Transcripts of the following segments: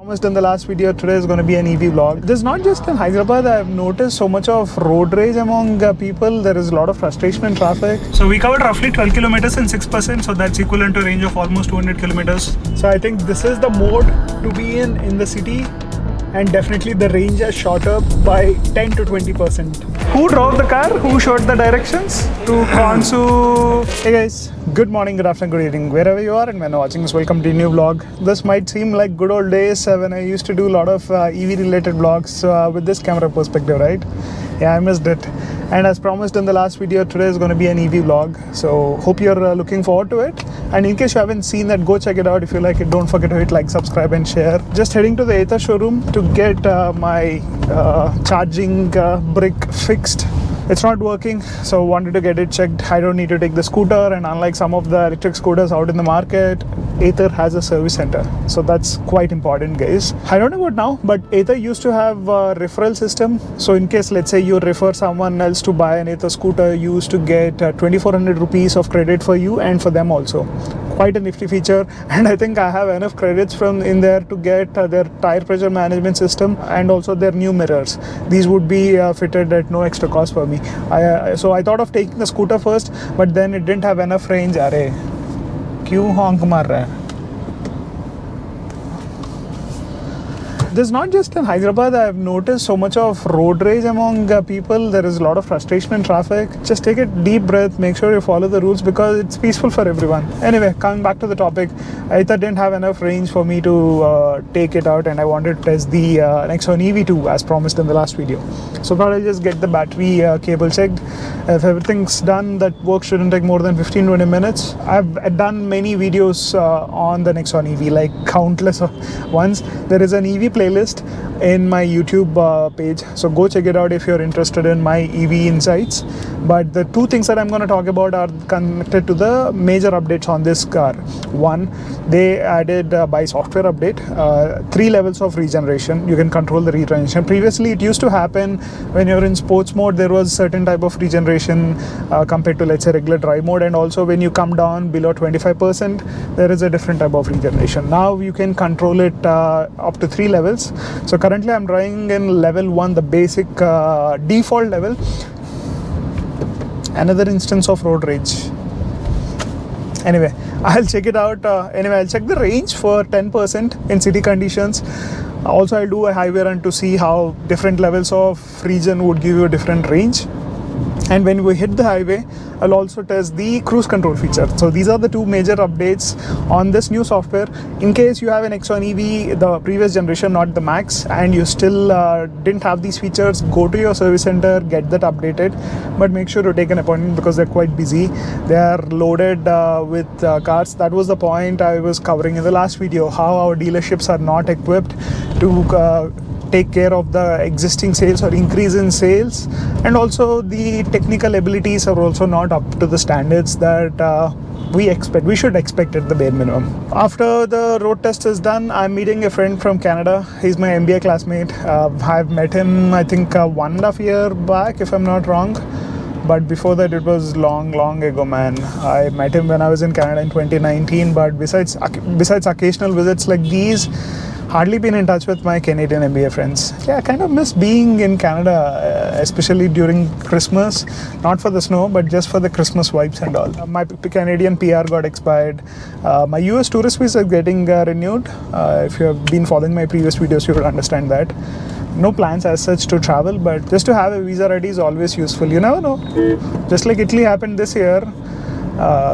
Promised in the last video, today is going to be an EV vlog. This is not just in Hyderabad. I've noticed so much of road rage among people. There is a lot of frustration in traffic. So we covered roughly 12 kilometers in 6%, so that's equivalent to a range of almost 200 kilometers. So I think this is the mode to be in the city, and definitely the range has shot up by 10 to 20%. Who drove the car? Who showed the directions? To Kansu. Hey guys, good morning, good afternoon, good evening, wherever you are and when you're watching this, welcome to a new vlog. This might seem like good old days when I used to do a lot of EV related vlogs with this camera perspective, right? Yeah, I missed it. And as promised in the last video, today is going to be an EV vlog. So hope you're looking forward to it. And in case you haven't seen that, go check it out. If you like it, don't forget to hit like, subscribe and share. Just heading to the Ather showroom to get my charging brick fixed. It's not working, so wanted to get it checked. I don't need to take the scooter, and unlike some of the electric scooters out in the market, Ather has a service center, so that's quite important, guys. I don't know about now, but Ather used to have a referral system. So in case, let's say, you refer someone else to buy an Ather scooter, you used to get 2400 rupees of credit for you and for them also. Quite a nifty feature, and I think I have enough credits from in there to get their tire pressure management system and also their new mirrors. These would be fitted at no extra cost for me. So I thought of taking the scooter first, but then it didn't have enough range. Arey, kyun honk mar raha hai? This is not just in Hyderabad. I've noticed so much of road rage among people. There is a lot of frustration in traffic. Just take a deep breath. Make sure you follow the rules because it's peaceful for everyone. Anyway, coming back to the topic, I thought didn't have enough range for me to take it out, and I wanted to test the Nexon EV2 as promised in the last video. So thought I'll just get the battery cable checked. If everything's done, that work shouldn't take more than 15-20 minutes. I've done many videos on the Nexon EV, like countless ones. There is an EV playlist in my YouTube page, so go check it out if you're interested in my EV insights. But the two things that I'm going to talk about are connected to the major updates on this car. One, they added by software update 3 levels of regeneration. You can control the regeneration. Previously it used to happen when you're in sports mode, there was certain type of regeneration compared to, let's say, regular drive mode, and also when you come down below 25%, there is a different type of regeneration. Now you can control it up to 3 levels. So currently I'm driving in level 1, the basic default level. Another instance of road rage. Anyway, I'll check it out. I'll check the range for 10% in city conditions. Also, I'll do a highway run to see how different levels of regen would give you a different range. And when we hit the highway, I'll also test the cruise control feature. So these are the two major updates on this new software. In case you have an Nexon EV, the previous generation, not the Max, and you still didn't have these features, go to your service center, get that updated. But make sure to take an appointment because they're quite busy. They are loaded with cars. That was the point I was covering in the last video, how our dealerships are not equipped to take care of the existing sales or increase in sales, and also the technical abilities are also not up to the standards that we should expect at the bare minimum. After the road test is done, I'm meeting a friend from Canada. He's my MBA classmate. I've met him, I think, 1.5 years back, if I'm not wrong. But before that, it was long ago, man. I met him when I was in Canada in 2019. But besides occasional visits like these, hardly been in touch with my Canadian MBA friends. Yeah, I kind of miss being in Canada, especially during Christmas. Not for the snow, but just for the Christmas vibes and all. My Canadian PR got expired. My US tourist visa is getting renewed. If you have been following my previous videos, you will understand that. No plans as such to travel, but just to have a visa ready is always useful. You never know. Just like Italy happened this year.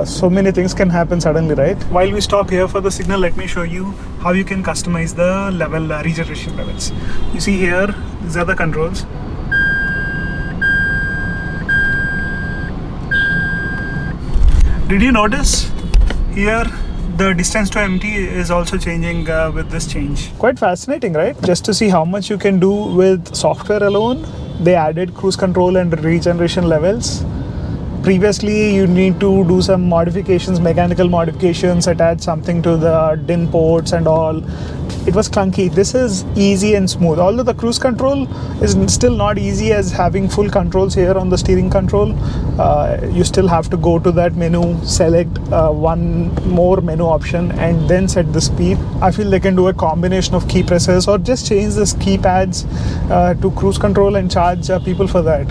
So many things can happen suddenly, right? While we stop here for the signal, let me show you how you can customize the level regeneration levels. You see here, these are the controls. Did you notice here the distance to empty is also changing with this change? Quite fascinating, right? Just to see how much you can do with software alone. They added cruise control and regeneration levels. Previously, you need to do some modifications, mechanical modifications, attach something to the DIN ports and all. it was clunky. This is easy and smooth. Although the cruise control is still not easy as having full controls here on the steering control. You still have to go to that menu, select one more menu option and then set the speed. I feel they can do a combination of key presses or just change this keypads to cruise control and charge people for that.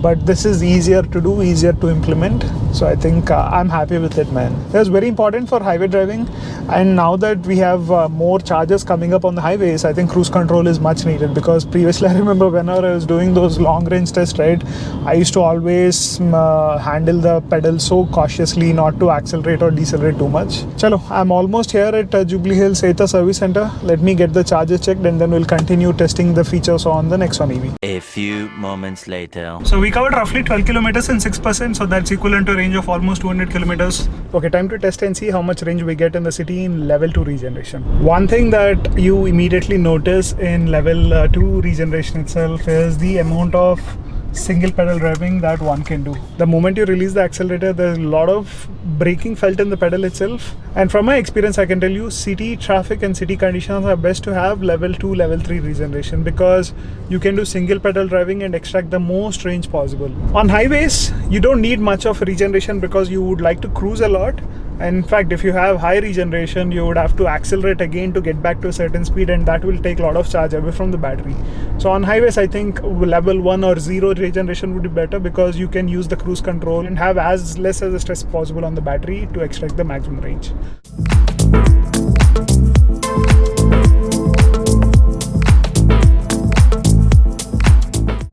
But this is easier to do, easier to implement. So I think I'm happy with it, man. That's very important for highway driving. And now that we have more chargers coming up on the highways, I think cruise control is much needed, because previously I remember whenever I was doing those long range tests, right, I used to always handle the pedal so cautiously not to accelerate or decelerate too much. Chalo, I'm almost here at Jubilee Hills ETA Service Center. Let me get the charges checked and then we'll continue testing the features on the Nexon EV. A few moments later. So we covered roughly 12 kilometers in 6%, so that's equivalent to a range of almost 200 kilometers. Okay, time to test and see how much range we get in the city in level 2 regeneration. One thing that you immediately notice in level 2 regeneration itself is the amount of single pedal driving that one can do. The moment you release the accelerator, there's a lot of braking felt in the pedal itself. And from my experience, I can tell you city traffic and city conditions are best to have level 2, level 3 regeneration, because you can do single pedal driving and extract the most range possible. On highways, you don't need much of regeneration because you would like to cruise a lot. And in fact, if you have high regeneration, you would have to accelerate again to get back to a certain speed, and that will take a lot of charge away from the battery. So on highways, I think level 1 or 0 regeneration would be better, because you can use the cruise control and have as less as stress possible on the battery to extract the maximum range.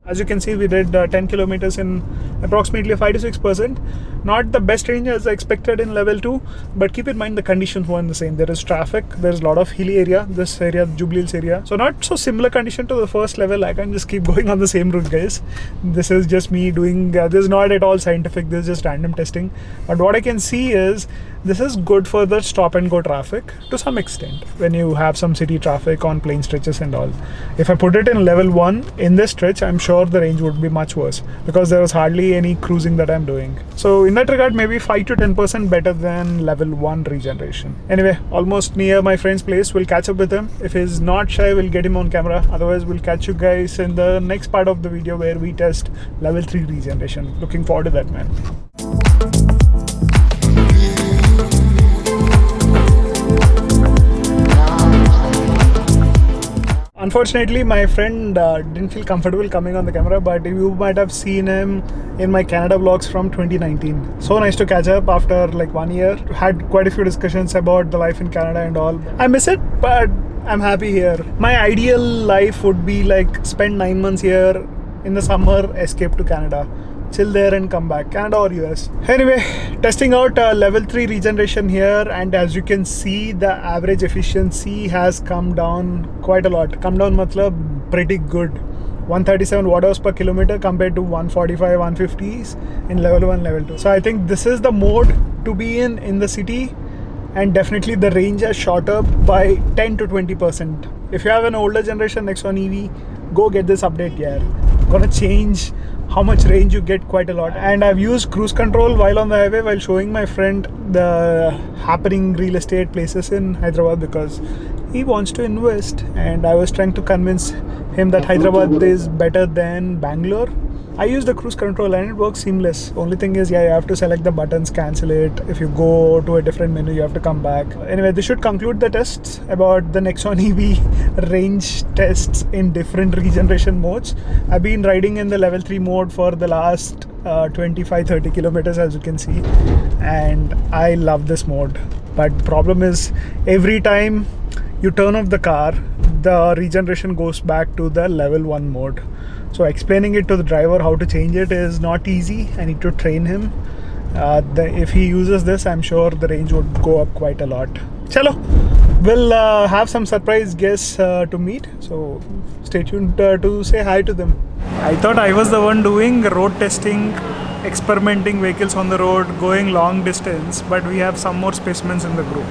As you can see, we did 10 kilometers in approximately 5 to 6%. Not the best range as I expected in level 2, but keep in mind the conditions weren't the same. There is traffic, there's a lot of hilly area, this area, Jubilee Hills area. So not so similar condition to the first level. I can't just keep going on the same route, guys. This is just me doing, this is not at all scientific, this is just random testing. But what I can see is, this is good for the stop and go traffic to some extent when you have some city traffic on plain stretches and all. If I put it in level 1 in this stretch, I'm sure the range would be much worse, because there was hardly any cruising that I'm doing. So in that regard, maybe 5 to 10% better than level 1 regeneration. Anyway, almost near my friend's place. We'll catch up with him. If he's not shy, we'll get him on camera. Otherwise, we'll catch you guys in the next part of the video where we test level 3 regeneration. Looking forward to that, man. Unfortunately, my friend didn't feel comfortable coming on the camera, but you might have seen him in my Canada vlogs from 2019. So nice to catch up after like 1 year. Had quite a few discussions about the life in Canada and all. I miss it, but I'm happy here. My ideal life would be like spend 9 months here in the summer, escape to Canada, chill there and come back, Canada or US. Anyway, testing out level 3 regeneration here, and as you can see, the average efficiency has come down quite a lot. Come down matlab pretty good. 137 watt hours per kilometer compared to 145, 150s in level 1, level 2. So I think this is the mode to be in the city, and definitely the range has shot up by 10 to 20%. If you have an older generation Nexon EV, go get this update here. Gonna change how much range you get quite a lot. And I've used cruise control while on the highway while showing my friend the happening real estate places in Hyderabad, because he wants to invest, and I was trying to convince him that Hyderabad is better than Bangalore. I use the cruise control and it works seamless. Only thing is, yeah, you have to select the buttons, cancel it. If you go to a different menu, you have to come back. Anyway, this should conclude the tests about the Nexon EV range tests in different regeneration modes. I've been riding in the level 3 mode for the last 25-30 kilometers, as you can see, and I love this mode. But problem is, every time you turn off the car, the regeneration goes back to the level 1 mode. So explaining it to the driver how to change it is not easy. I need to train him. If he uses this, I'm sure the range would go up quite a lot. Chalo, we'll have some surprise guests to meet. So stay tuned to say hi to them. I thought I was the one doing road testing, experimenting vehicles on the road, going long distance, but we have some more specimens in the group.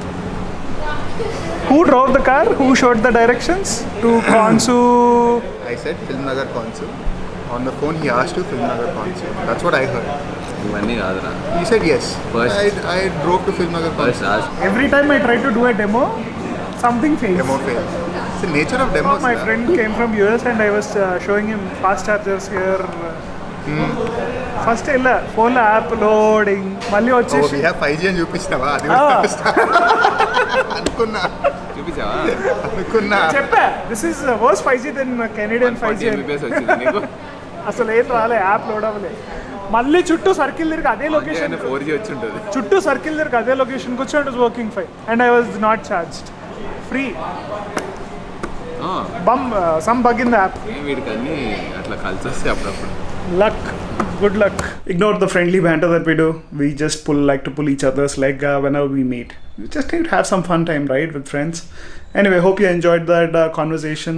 Who drove the car? Who showed the directions? To Konsu? I said Filmnagar Konsu. On the phone he asked to Filmnagar Konsu. That's what I heard. He said yes. First, I drove to Filmnagar Konsu. first ask. Every time I try to do a demo, something fails. Demo fail. It's the nature of Oh, demos. my na. friend came from US and I was showing him fast chargers here. First వెళ్ళా ఫోన్లో app loading మళ్ళీ Oh, వచ్చేసి we have 5G అని చూపిస్తావా? అది అనుకున్నా. చూపించావా? అనుకున్నా. చెప్పా this is worse 5G then Canadian 5G MBPS వచ్చింది నీకు అసలు ఏం రాలే యాప్ లోడ్ అవ్వలేదు మళ్ళీ చుట్టూ సర్కిల్ తిరిగి అదే లొకేషన్ 4G వచ్చి ఉంటుంది. చుట్టూ సర్కిల్ తిరిగి అదే లొకేషన్కి వచ్చి it was working fine and I was not charged free some bug in the app వీడికి అన్ని అట్లా కలిసి వస్తాయి అప్పుడప్పుడు. luck good luck ignore the friendly banter that we do we just like to pull each other's leg whenever we meet we just need to have some fun time right with friends anyway hope you enjoyed that conversation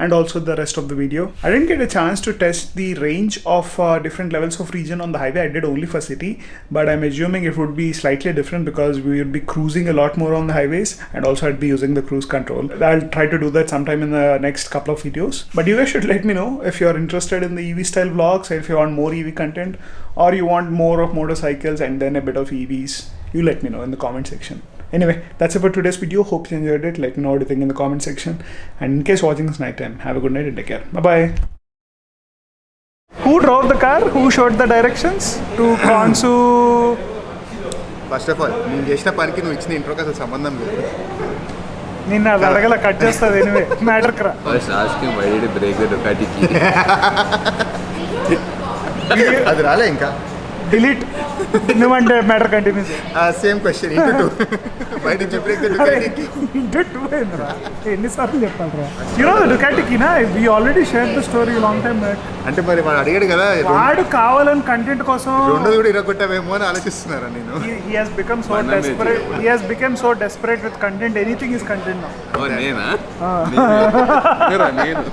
and also the rest of the video I didn't get a chance to test the range of different levels of regen on the highway I did only for city but I'm assuming it would be slightly different because we would be cruising a lot more on the highways and also I'd be using the cruise control I'll try to do that sometime in the next couple of videos but you guys should let me know if you're interested in the EV style vlogs if you want more EV content or you want more of motorcycles and then a bit of EVs you let me know in the comment section anyway that's it for today's video hope you enjoyed it let me know what you think in the comment section and in case watching this night time have a good night and take care bye bye who drove the car who showed the directions to Kansu first of all నేను చేసిన పనికి నువ్వు ఇచ్చిన ఇంట్రోకి అసలు సంబంధం లేదు. నిన్న అది అడగల కట్ చేస్తుంది ఎనివే మ్యాటర్ కరా first asking why did break the డుకాటికి. అది రాలే ఇంకా. డిలీట్ నువ్వంటే matter continues same question into why did you break the డుకాటికి? ఇంటూ టూ ఏంద్రా ఎన్నిసార్లు చెప్పాలరా యు నో ద డుకాటికినా we already share the story long time back అంటే మరి వాడు అడిగాడు కదా వాడు కావాలని కంటెంట్ కోసం రెండోది కూడా ఇరగొట్టావేమో అని ఆలోచిస్తున్నారా నేను. he has become so desperate he has become so desperate with content anything is content now ఓ నేనా? Ah. నేను